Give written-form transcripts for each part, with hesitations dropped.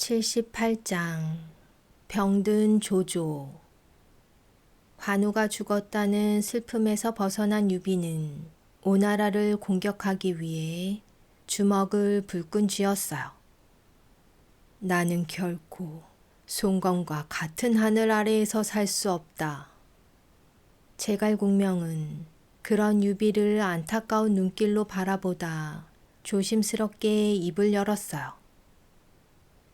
78장 병든 조조. 관우가 죽었다는 슬픔에서 벗어난 유비는 오나라를 공격하기 위해 주먹을 불끈 쥐었어요. 나는 결코 송건과 같은 하늘 아래에서 살 수 없다. 제갈공명은 그런 유비를 안타까운 눈길로 바라보다 조심스럽게 입을 열었어요.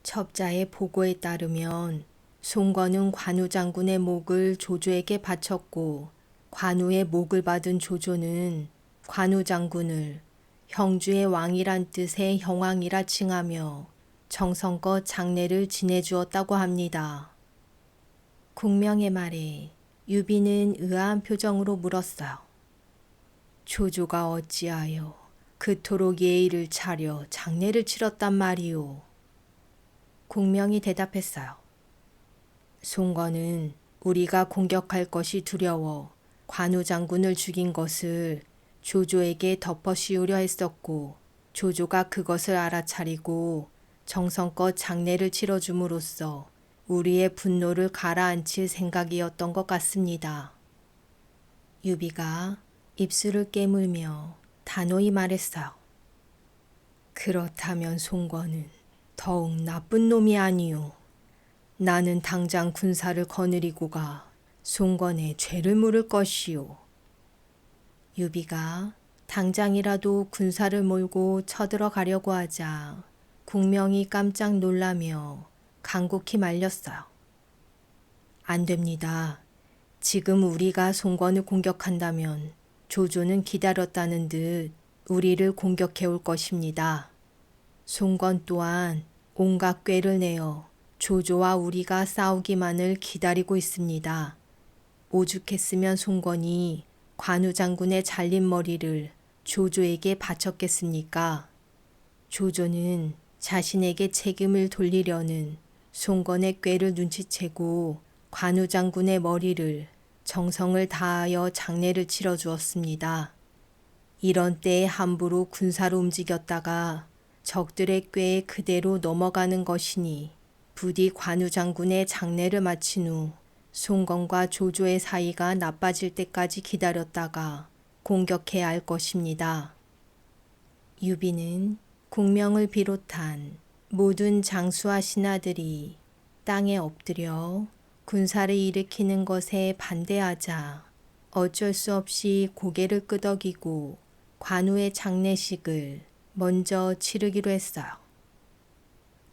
첩자의 보고에 따르면 송건은 관우 장군의 목을 조조에게 바쳤고 관우의 목을 받은 조조는 관우 장군을 형주의 왕이란 뜻의 형왕이라 칭하며 정성껏 장례를 지내주었다고 합니다. 공명의 말에 유비는 의아한 표정으로 물었어요. 조조가 어찌하여 그토록 예의를 차려 장례를 치렀단 말이오. 공명이 대답했어요. 송건은 우리가 공격할 것이 두려워 관우 장군을 죽인 것을 조조에게 덮어씌우려 했었고 조조가 그것을 알아차리고 정성껏 장례를 치러줌으로써 우리의 분노를 가라앉힐 생각이었던 것 같습니다. 유비가 입술을 깨물며 단호히 말했어요. 그렇다면 송건은 더욱 나쁜 놈이 아니오. 나는 당장 군사를 거느리고 가 송건의 죄를 물을 것이오. 유비가 당장이라도 군사를 몰고 쳐들어가려고 하자 공명이 깜짝 놀라며 간곡히 말렸어요. 안 됩니다. 지금 우리가 송건을 공격한다면 조조는 기다렸다는 듯 우리를 공격해 올 것입니다. 송건 또한 온갖 꾀를 내어 조조와 우리가 싸우기만을 기다리고 있습니다. 오죽했으면 송건이 관우 장군의 잘린 머리를 조조에게 바쳤겠습니까? 조조는 자신에게 책임을 돌리려는 송건의 꾀를 눈치채고 관우 장군의 머리를 정성을 다하여 장례를 치러주었습니다. 이런 때에 함부로 군사로 움직였다가 적들의 꾀에 그대로 넘어가는 것이니 부디 관우 장군의 장례를 마친 후 송건과 조조의 사이가 나빠질 때까지 기다렸다가 공격해야 할 것입니다. 유비는 공명을 비롯한 모든 장수와 신하들이 땅에 엎드려 군사를 일으키는 것에 반대하자 어쩔 수 없이 고개를 끄덕이고 관우의 장례식을 먼저 치르기로 했어요.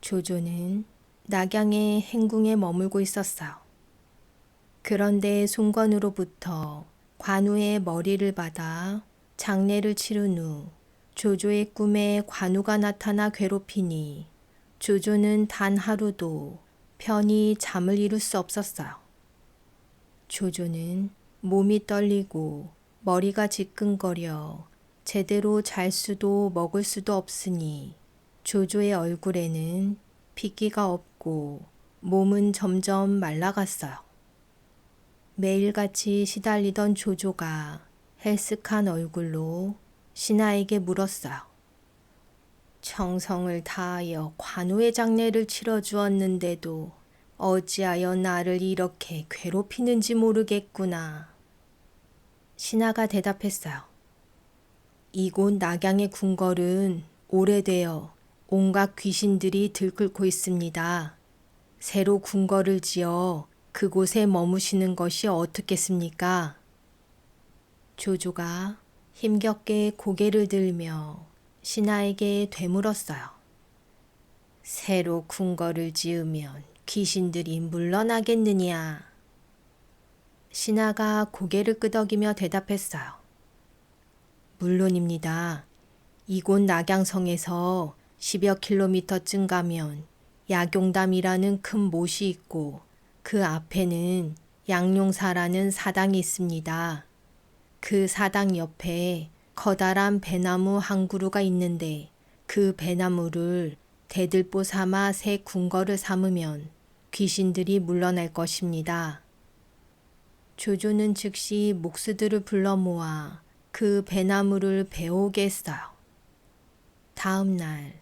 조조는 낙양의 행궁에 머물고 있었어요. 그런데 송건으로부터 관우의 머리를 받아 장례를 치른 후 조조의 꿈에 관우가 나타나 괴롭히니 조조는 단 하루도 편히 잠을 이룰 수 없었어요. 조조는 몸이 떨리고 머리가 지끈거려 제대로 잘 수도 먹을 수도 없으니 조조의 얼굴에는 핏기가 없고 몸은 점점 말라갔어요. 매일같이 시달리던 조조가 헬쓱한 얼굴로 신하에게 물었어요. 정성을 다하여 관우의 장례를 치러주었는데도 어찌하여 나를 이렇게 괴롭히는지 모르겠구나. 신하가 대답했어요. 이곳 낙양의 궁궐은 오래되어 온갖 귀신들이 들끓고 있습니다. 새로 궁궐을 지어 그곳에 머무시는 것이 어떻겠습니까? 조조가 힘겹게 고개를 들며 신하에게 되물었어요. 새로 궁궐을 지으면 귀신들이 물러나겠느냐? 신하가 고개를 끄덕이며 대답했어요. 물론입니다. 이곳 낙양성에서 10여 킬로미터쯤 가면 약용담이라는 큰 못이 있고 그 앞에는 양용사라는 사당이 있습니다. 그 사당 옆에 커다란 배나무 한 그루가 있는데 그 배나무를 대들보 삼아 새 궁궐을 삼으면 귀신들이 물러날 것입니다. 조조는 즉시 목수들을 불러 모아 그 배나무를 베어오게 했어요. 다음 날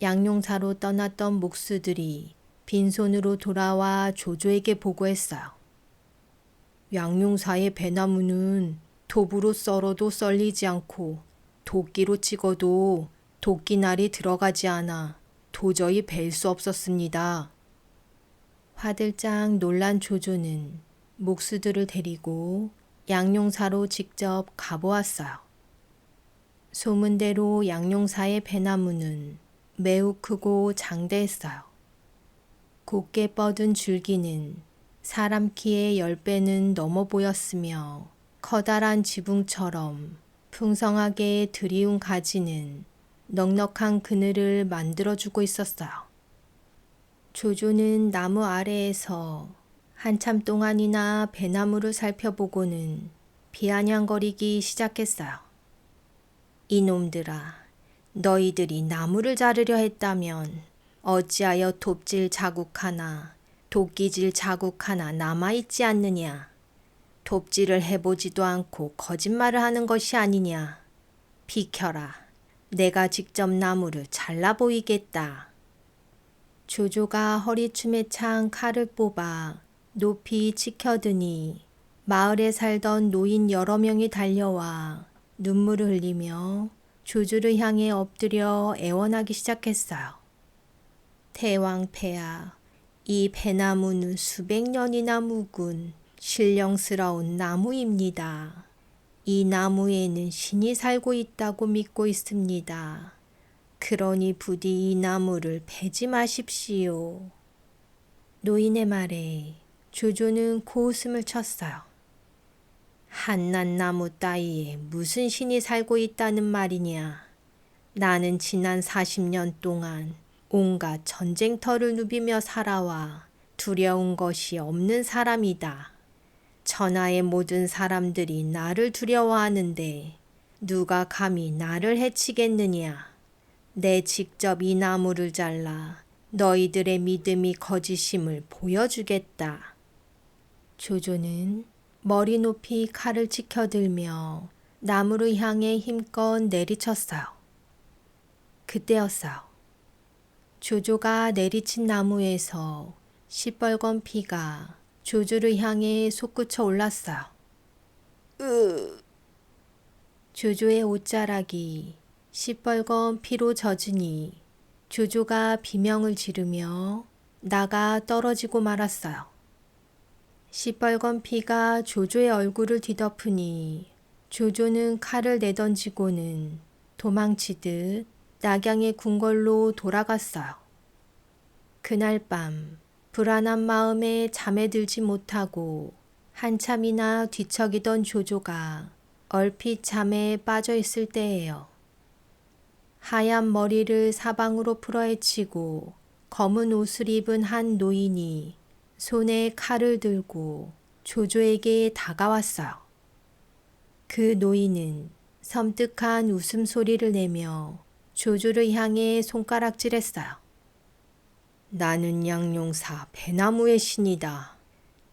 양용사로 떠났던 목수들이 빈손으로 돌아와 조조에게 보고했어요. 양용사의 배나무는 톱으로 썰어도 썰리지 않고 도끼로 찍어도 도끼날이 들어가지 않아 도저히 벨 수 없었습니다. 화들짝 놀란 조조는 목수들을 데리고 양용사로 직접 가보았어요. 소문대로 양용사의 배나무는 매우 크고 장대했어요. 곱게 뻗은 줄기는 사람 키의 10배는 넘어 보였으며 커다란 지붕처럼 풍성하게 드리운 가지는 넉넉한 그늘을 만들어주고 있었어요. 조조는 나무 아래에서 한참 동안이나 배나무를 살펴보고는 비아냥거리기 시작했어요. 이놈들아, 너희들이 나무를 자르려 했다면 어찌하여 톱질 자국 하나, 도끼질 자국 하나 남아있지 않느냐? 톱질을 해보지도 않고 거짓말을 하는 것이 아니냐? 비켜라, 내가 직접 나무를 잘라 보이겠다. 조조가 허리춤에 찬 칼을 뽑아 높이 치켜드니 마을에 살던 노인 여러 명이 달려와 눈물을 흘리며 조조를 향해 엎드려 애원하기 시작했어요. 대왕폐하, 이 배나무는 수백 년이나 묵은 신령스러운 나무입니다. 이 나무에는 신이 살고 있다고 믿고 있습니다. 그러니 부디 이 나무를 베지 마십시오. 노인의 말에 조조는 고웃음을 쳤어요. 한낱나무 따위에 무슨 신이 살고 있다는 말이냐. 나는 지난 40년 동안 온갖 전쟁터를 누비며 살아와 두려운 것이 없는 사람이다. 천하의 모든 사람들이 나를 두려워하는데 누가 감히 나를 해치겠느냐. 내 직접 이 나무를 잘라 너희들의 믿음이 거짓임을 보여주겠다. 조조는 머리 높이 칼을 치켜들며 나무를 향해 힘껏 내리쳤어요. 그때였어요. 조조가 내리친 나무에서 시뻘건 피가 조조를 향해 솟구쳐 올랐어요. 조조의 옷자락이 시뻘건 피로 젖으니 조조가 비명을 지르며 나가 떨어지고 말았어요. 시뻘건 피가 조조의 얼굴을 뒤덮으니 조조는 칼을 내던지고는 도망치듯 낙양의 궁궐로 돌아갔어요. 그날 밤 불안한 마음에 잠에 들지 못하고 한참이나 뒤척이던 조조가 얼핏 잠에 빠져 있을 때예요. 하얀 머리를 사방으로 풀어헤치고 검은 옷을 입은 한 노인이 손에 칼을 들고 조조에게 다가왔어요. 그 노인은 섬뜩한 웃음소리를 내며 조조를 향해 손가락질했어요. 나는 양용사 배나무의 신이다.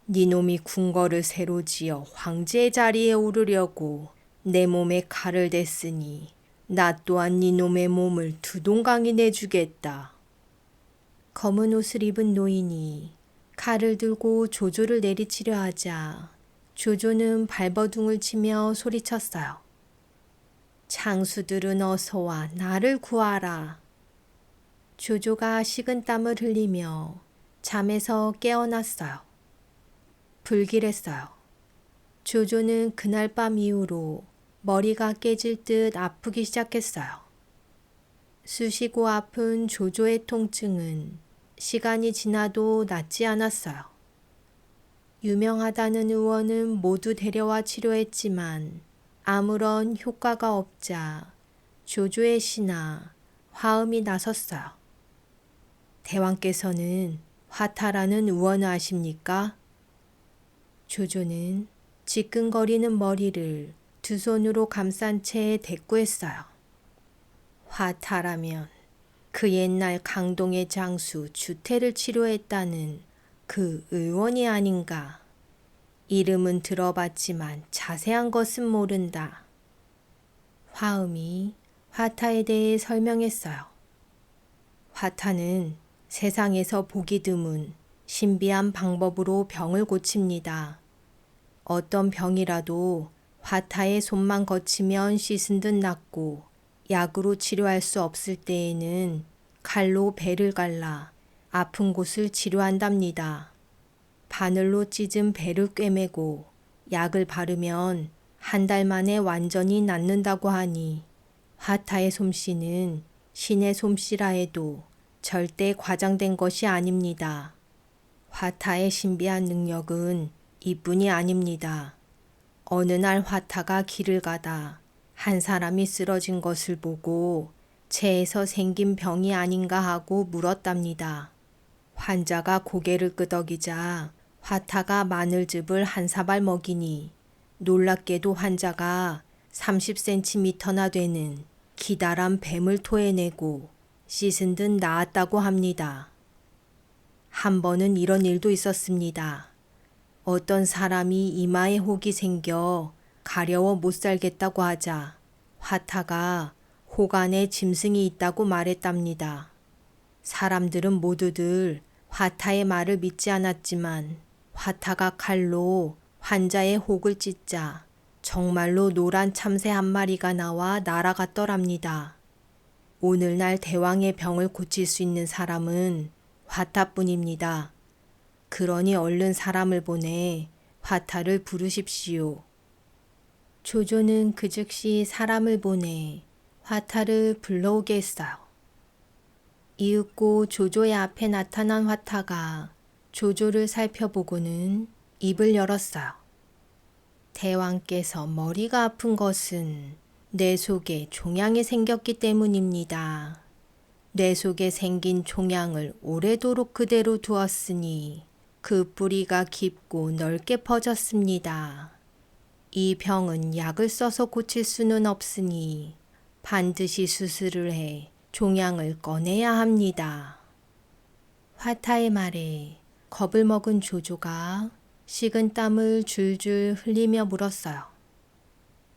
니놈이 궁궐을 새로 지어 황제의 자리에 오르려고 내 몸에 칼을 댔으니 나 또한 니놈의 몸을 두 동강이 내주겠다. 검은 옷을 입은 노인이 칼을 들고 조조를 내리치려 하자 조조는 발버둥을 치며 소리쳤어요. 장수들은 어서와 나를 구하라. 조조가 식은땀을 흘리며 잠에서 깨어났어요. 불길했어요. 조조는 그날 밤 이후로 머리가 깨질 듯 아프기 시작했어요. 쑤시고 아픈 조조의 통증은 시간이 지나도 낫지 않았어요. 유명하다는 의원은 모두 데려와 치료했지만 아무런 효과가 없자 조조의 시나 화음이 나섰어요. 대왕께서는 화타라는 의원을 아십니까? 조조는 지끈거리는 머리를 두 손으로 감싼 채 대꾸했어요. 화타라면 그 옛날 강동의 장수 주태를 치료했다는 그 의원이 아닌가. 이름은 들어봤지만 자세한 것은 모른다. 화음이 화타에 대해 설명했어요. 화타는 세상에서 보기 드문 신비한 방법으로 병을 고칩니다. 어떤 병이라도 화타의 손만 거치면 씻은 듯 낫고 약으로 치료할 수 없을 때에는 칼로 배를 갈라 아픈 곳을 치료한답니다. 바늘로 찢은 배를 꿰매고 약을 바르면 한 달 만에 완전히 낫는다고 하니 화타의 솜씨는 신의 솜씨라 해도 절대 과장된 것이 아닙니다. 화타의 신비한 능력은 이뿐이 아닙니다. 어느 날 화타가 길을 가다 한 사람이 쓰러진 것을 보고 체에서 생긴 병이 아닌가 하고 물었답니다. 환자가 고개를 끄덕이자 화타가 마늘즙을 한 사발 먹이니 놀랍게도 환자가 30cm나 되는 기다란 뱀을 토해내고 씻은 듯 나았다고 합니다. 한 번은 이런 일도 있었습니다. 어떤 사람이 이마에 혹이 생겨 가려워 못 살겠다고 하자 화타가 혹 안에 짐승이 있다고 말했답니다. 사람들은 모두들 화타의 말을 믿지 않았지만 화타가 칼로 환자의 혹을 찢자 정말로 노란 참새 한 마리가 나와 날아갔더랍니다. 오늘날 대왕의 병을 고칠 수 있는 사람은 화타뿐입니다. 그러니 얼른 사람을 보내 화타를 부르십시오. 조조는 그 즉시 사람을 보내 화타를 불러오게 했어요. 이윽고 조조의 앞에 나타난 화타가 조조를 살펴보고는 입을 열었어요. 대왕께서 머리가 아픈 것은 뇌 속에 종양이 생겼기 때문입니다. 뇌 속에 생긴 종양을 오래도록 그대로 두었으니 그 뿌리가 깊고 넓게 퍼졌습니다. 이 병은 약을 써서 고칠 수는 없으니 반드시 수술을 해 종양을 꺼내야 합니다. 화타의 말에 겁을 먹은 조조가 식은 땀을 줄줄 흘리며 물었어요.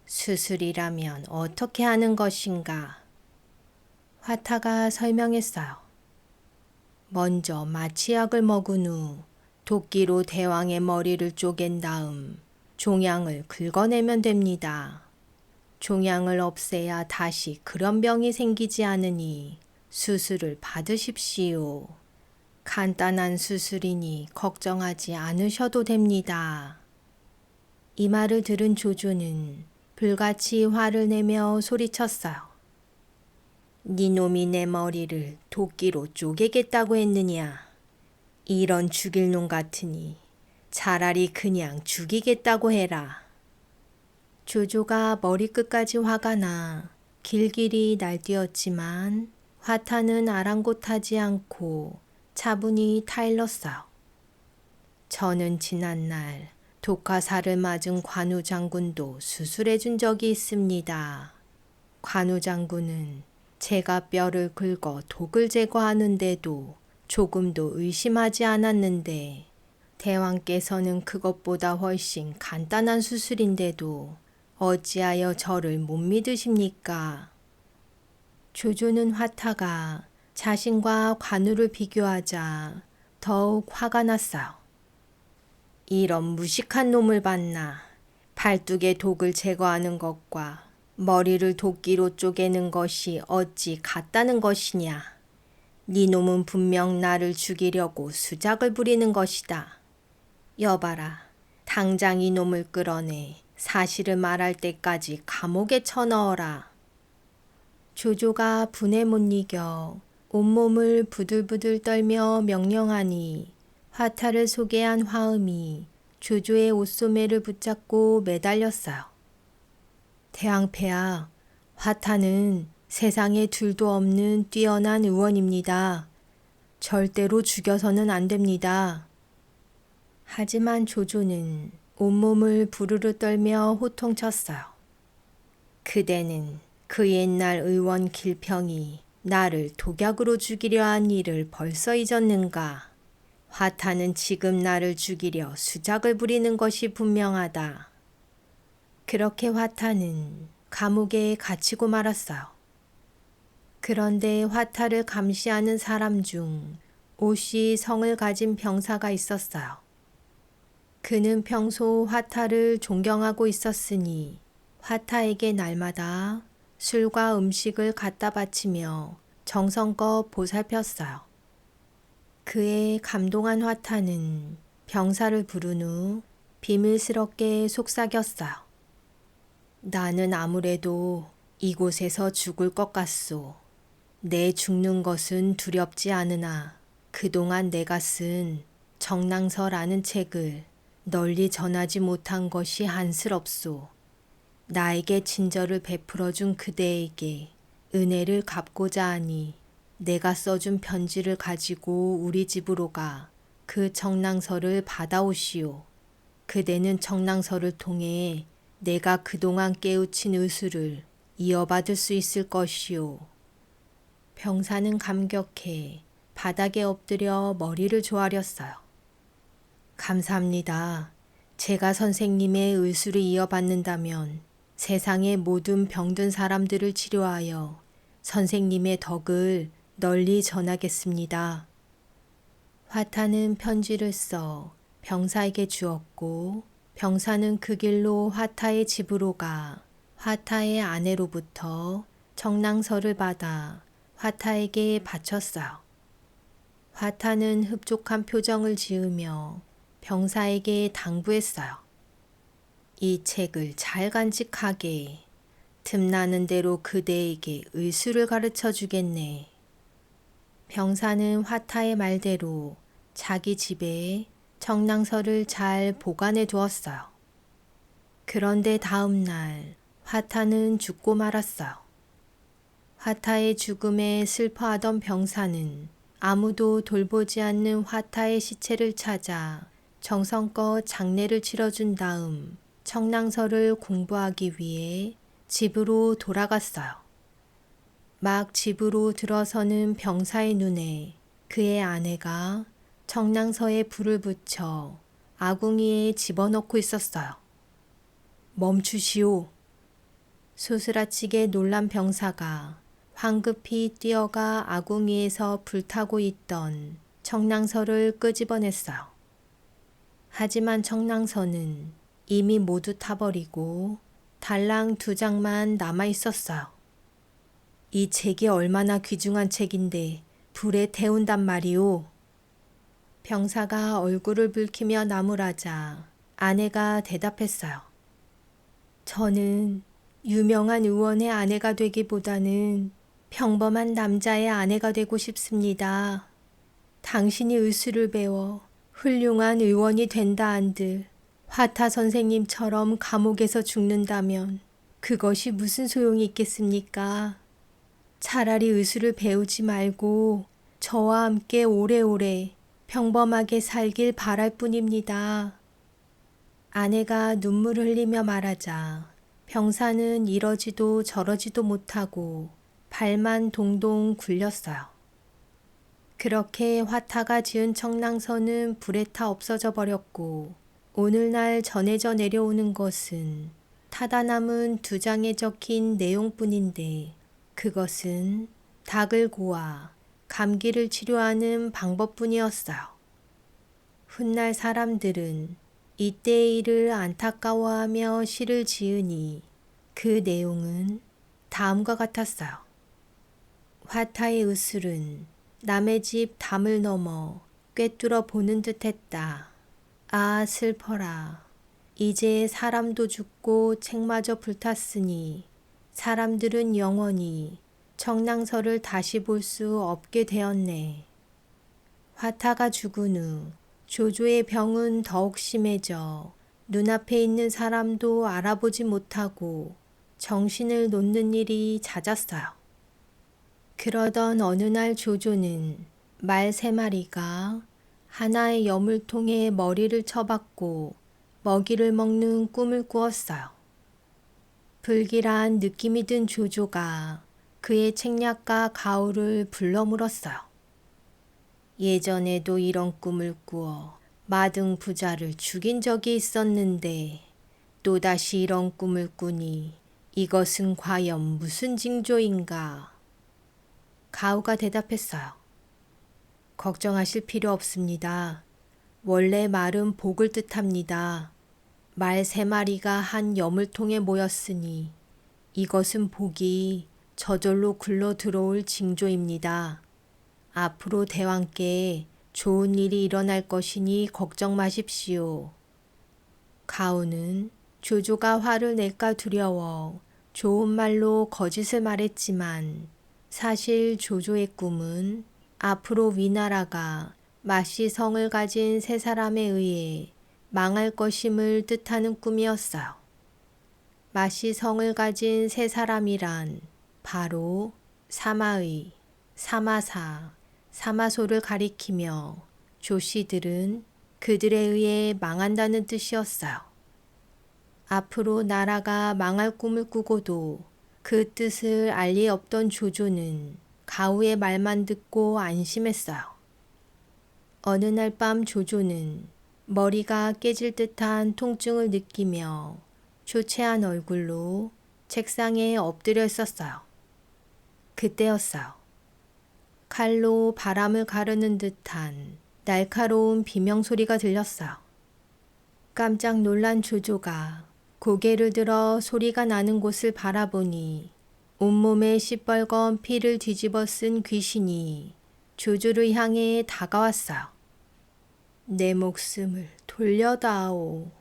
수술이라면 어떻게 하는 것인가? 화타가 설명했어요. 먼저 마취약을 먹은 후 도끼로 대왕의 머리를 쪼갠 다음 종양을 긁어내면 됩니다. 종양을 없애야 다시 그런 병이 생기지 않으니 수술을 받으십시오. 간단한 수술이니 걱정하지 않으셔도 됩니다. 이 말을 들은 조조는 불같이 화를 내며 소리쳤어요. 니놈이 내 머리를 도끼로 쪼개겠다고 했느냐? 이런 죽일 놈 같으니 차라리 그냥 죽이겠다고 해라. 조조가 머리끝까지 화가 나 길길이 날뛰었지만 화타는 아랑곳하지 않고 차분히 타일렀어요. 저는 지난날 독화살을 맞은 관우 장군도 수술해 준 적이 있습니다. 관우 장군은 제가 뼈를 긁어 독을 제거하는데도 조금도 의심하지 않았는데 대왕께서는 그것보다 훨씬 간단한 수술인데도 어찌하여 저를 못 믿으십니까? 조조는 화타가 자신과 관우를 비교하자 더욱 화가 났어요. 이런 무식한 놈을 봤나. 팔뚝에 독을 제거하는 것과 머리를 도끼로 쪼개는 것이 어찌 같다는 것이냐. 네 놈은 분명 나를 죽이려고 수작을 부리는 것이다. 여봐라, 당장 이 놈을 끌어내 사실을 말할 때까지 감옥에 쳐넣어라. 조조가 분에 못 이겨 온몸을 부들부들 떨며 명령하니 화타를 소개한 화음이 조조의 옷소매를 붙잡고 매달렸어요. 대왕폐하, 화타는 세상에 둘도 없는 뛰어난 의원입니다. 절대로 죽여서는 안 됩니다. 하지만 조조는 온몸을 부르르 떨며 호통쳤어요. 그대는 그 옛날 의원 길평이 나를 독약으로 죽이려 한 일을 벌써 잊었는가? 화타는 지금 나를 죽이려 수작을 부리는 것이 분명하다. 그렇게 화타는 감옥에 갇히고 말았어요. 그런데 화타를 감시하는 사람 중 오씨 성을 가진 병사가 있었어요. 그는 평소 화타를 존경하고 있었으니 화타에게 날마다 술과 음식을 갖다 바치며 정성껏 보살폈어요. 그의 감동한 화타는 병사를 부른 후 비밀스럽게 속삭였어요. 나는 아무래도 이곳에서 죽을 것 같소. 내 죽는 것은 두렵지 않으나 그동안 내가 쓴 정랑서라는 책을 널리 전하지 못한 것이 한스럽소. 나에게 친절을 베풀어준 그대에게 은혜를 갚고자 하니 내가 써준 편지를 가지고 우리 집으로 가 그 청랑서를 받아오시오. 그대는 청랑서를 통해 내가 그동안 깨우친 의술을 이어받을 수 있을 것이오. 병사는 감격해 바닥에 엎드려 머리를 조아렸어요. 감사합니다. 제가 선생님의 의술을 이어받는다면 세상의 모든 병든 사람들을 치료하여 선생님의 덕을 널리 전하겠습니다. 화타는 편지를 써 병사에게 주었고 병사는 그 길로 화타의 집으로 가 화타의 아내로부터 청랑서를 받아 화타에게 바쳤어요. 화타는 흡족한 표정을 지으며 병사에게 당부했어요. 이 책을 잘 간직하게. 틈나는 대로 그대에게 의술을 가르쳐 주겠네. 병사는 화타의 말대로 자기 집에 청랑서를 잘 보관해 두었어요. 그런데 다음 날 화타는 죽고 말았어요. 화타의 죽음에 슬퍼하던 병사는 아무도 돌보지 않는 화타의 시체를 찾아 정성껏 장례를 치러준 다음 청랑서를 공부하기 위해 집으로 돌아갔어요. 막 집으로 들어서는 병사의 눈에 그의 아내가 청랑서에 불을 붙여 아궁이에 집어넣고 있었어요. 멈추시오. 소스라치게 놀란 병사가 황급히 뛰어가 아궁이에서 불타고 있던 청랑서를 끄집어냈어요. 하지만 청랑서는 이미 모두 타버리고 달랑 2장만 남아 있었어요. 이 책이 얼마나 귀중한 책인데 불에 태운단 말이오. 병사가 얼굴을 붉히며 나무라자 아내가 대답했어요. 저는 유명한 의원의 아내가 되기보다는 평범한 남자의 아내가 되고 싶습니다. 당신이 의술을 배워 훌륭한 의원이 된다 한들 화타 선생님처럼 감옥에서 죽는다면 그것이 무슨 소용이 있겠습니까? 차라리 의술을 배우지 말고 저와 함께 오래오래 평범하게 살길 바랄 뿐입니다. 아내가 눈물을 흘리며 말하자 병사는 이러지도 저러지도 못하고 발만 동동 굴렸어요. 그렇게 화타가 지은 청랑서는 불에 타 없어져 버렸고 오늘날 전해져 내려오는 것은 타다 남은 2장에 적힌 내용뿐인데 그것은 닭을 고아 감기를 치료하는 방법뿐이었어요. 훗날 사람들은 이때의 일을 안타까워하며 시를 지으니 그 내용은 다음과 같았어요. 화타의 의술은 남의 집 담을 넘어 꿰뚫어 보는 듯 했다. 아 슬퍼라. 이제 사람도 죽고 책마저 불탔으니 사람들은 영원히 청랑서를 다시 볼 수 없게 되었네. 화타가 죽은 후 조조의 병은 더욱 심해져 눈앞에 있는 사람도 알아보지 못하고 정신을 놓는 일이 잦았어요. 그러던 어느 날 조조는 말 3마리가 하나의 여물통에 머리를 쳐박고 먹이를 먹는 꿈을 꾸었어요. 불길한 느낌이 든 조조가 그의 책략가 가오를 불러 물었어요. 예전에도 이런 꿈을 꾸어 마등 부자를 죽인 적이 있었는데 또다시 이런 꿈을 꾸니 이것은 과연 무슨 징조인가? 가오가 대답했어요. 걱정하실 필요 없습니다. 원래 말은 복을 뜻합니다. 말 3마리가 한 여물통에 모였으니 이것은 복이 저절로 굴러 들어올 징조입니다. 앞으로 대왕께 좋은 일이 일어날 것이니 걱정 마십시오. 가오는 조조가 화를 낼까 두려워 좋은 말로 거짓을 말했지만 사실 조조의 꿈은 앞으로 위나라가 마씨 성을 가진 3사람에 의해 망할 것임을 뜻하는 꿈이었어요. 마씨 성을 가진 3사람이란 바로 사마의, 사마사, 사마소를 가리키며 조씨들은 그들에 의해 망한다는 뜻이었어요. 앞으로 나라가 망할 꿈을 꾸고도 그 뜻을 알 리 없던 조조는 가우의 말만 듣고 안심했어요. 어느 날 밤 조조는 머리가 깨질 듯한 통증을 느끼며 초췌한 얼굴로 책상에 엎드려 있었어요. 그때였어요. 칼로 바람을 가르는 듯한 날카로운 비명소리가 들렸어요. 깜짝 놀란 조조가 고개를 들어 소리가 나는 곳을 바라보니 온몸에 시뻘건 피를 뒤집어 쓴 귀신이 조조를 향해 다가왔어요. 내 목숨을 돌려다오.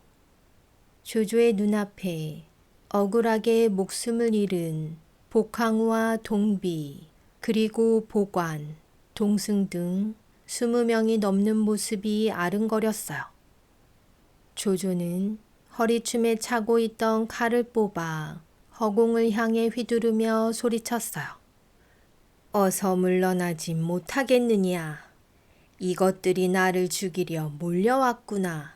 조조의 눈앞에 억울하게 목숨을 잃은 복항우와 동비, 그리고 보관, 동승 등 20명이 넘는 모습이 아른거렸어요. 조조는 허리춤에 차고 있던 칼을 뽑아 허공을 향해 휘두르며 소리쳤어요. 어서 물러나지 못하겠느냐. 이것들이 나를 죽이려 몰려왔구나.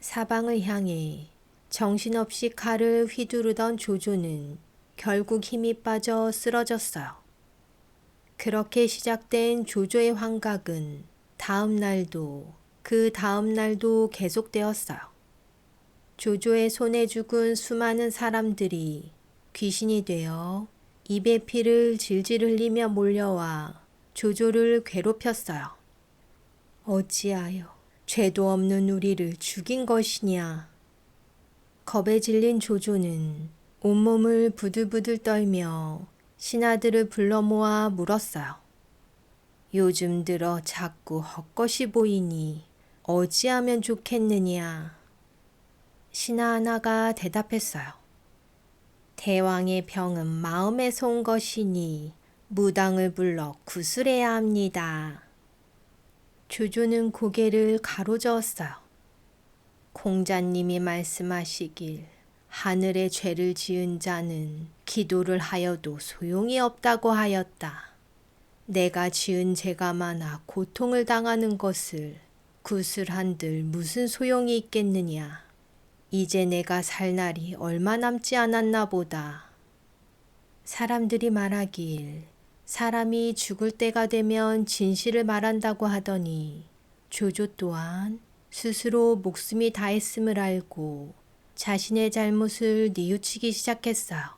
사방을 향해 정신없이 칼을 휘두르던 조조는 결국 힘이 빠져 쓰러졌어요. 그렇게 시작된 조조의 환각은 다음 날도 그 다음 날도 계속되었어요. 조조의 손에 죽은 수많은 사람들이 귀신이 되어 입에 피를 질질 흘리며 몰려와 조조를 괴롭혔어요. 어찌하여 죄도 없는 우리를 죽인 것이냐. 겁에 질린 조조는 온몸을 부들부들 떨며 신하들을 불러 모아 물었어요. 요즘 들어 자꾸 헛것이 보이니 어찌하면 좋겠느냐. 신하 하나가 대답했어요. 대왕의 병은 마음에서 온 것이니 무당을 불러 구술해야 합니다. 조조는 고개를 가로저었어요. 공자님이 말씀하시길 하늘에 죄를 지은 자는 기도를 하여도 소용이 없다고 하였다. 내가 지은 죄가 많아 고통을 당하는 것을 구술한들 무슨 소용이 있겠느냐. 이제 내가 살 날이 얼마 남지 않았나 보다. 사람들이 말하길 사람이 죽을 때가 되면 진실을 말한다고 하더니 조조 또한 스스로 목숨이 다했음을 알고 자신의 잘못을 뉘우치기 시작했어요.